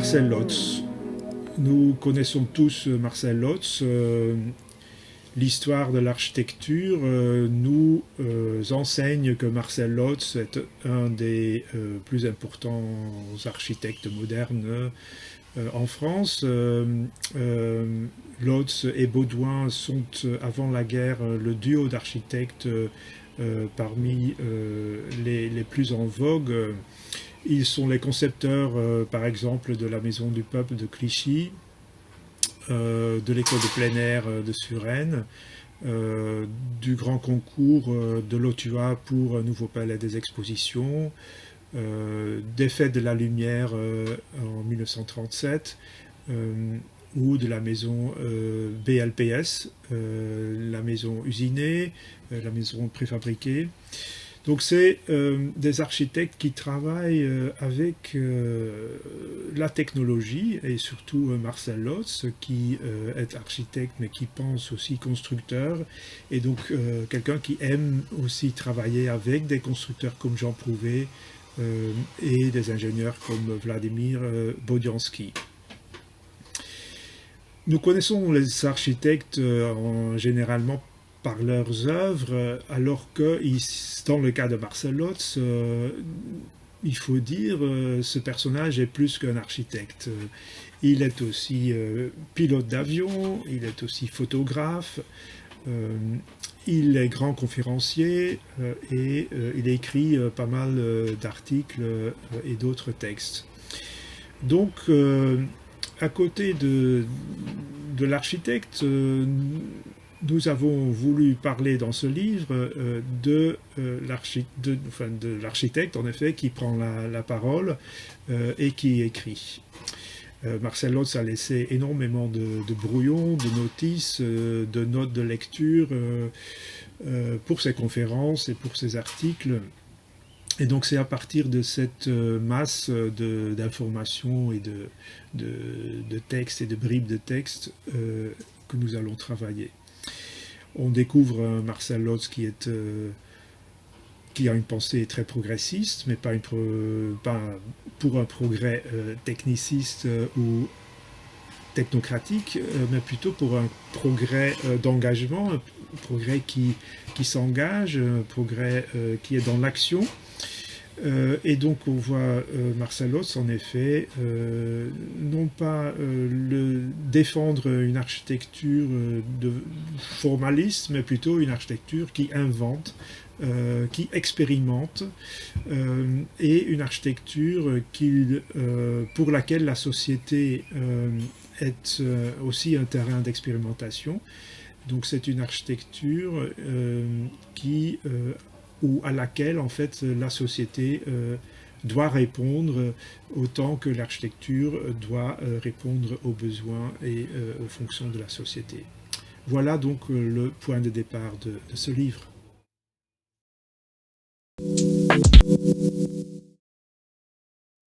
Marcel Lotz. Nous connaissons tous Marcel Lotz. L'histoire de l'architecture nous enseigne que Marcel Lotz est un des plus importants architectes modernes en France. Lotz et Baudouin sont avant la guerre le duo d'architectes parmi les plus en vogue. Ils sont les concepteurs, par exemple, de la Maison du Peuple de Clichy, de l'école de plein air de Suresnes, du grand concours de l'Otua pour un nouveau palais des expositions, des Fêtes de la Lumière en 1937, ou de la maison BLPS, la maison usinée, la maison préfabriquée. Donc c'est des architectes qui travaillent avec la technologie, et surtout Marcel Lotz qui est architecte mais qui pense aussi constructeur, et donc quelqu'un qui aime aussi travailler avec des constructeurs comme Jean Prouvé et des ingénieurs comme Vladimir Bodiansky. Nous connaissons les architectes généralement par leurs œuvres, alors que dans le cas de Marcel Lotz, il faut dire, ce personnage est plus qu'un architecte. Il est aussi pilote d'avion, il est aussi photographe, il est grand conférencier et il écrit pas mal d'articles et d'autres textes. Donc, à côté de l'architecte, nous avons voulu parler dans ce livre de l'architecte, en effet, qui prend la parole et qui écrit. Marcel Lotz a laissé énormément de brouillons, de notices, de notes de lecture pour ses conférences et pour ses articles. Et donc c'est à partir de cette masse d'informations et de textes et de bribes de textes que nous allons travailler. On découvre un Marcel Lotz qui a une pensée très progressiste, mais pas pour un progrès techniciste ou technocratique, mais plutôt pour un progrès d'engagement, un progrès qui s'engage, un progrès qui est dans l'action. Et donc on voit Marcel Lotz en effet non pas défendre une architecture formaliste, mais plutôt une architecture qui invente, qui expérimente, et une architecture pour laquelle la société est aussi un terrain d'expérimentation. Donc c'est une architecture ou à laquelle en fait la société doit répondre autant que l'architecture doit répondre aux besoins et aux fonctions de la société. Voilà donc le point de départ de ce livre.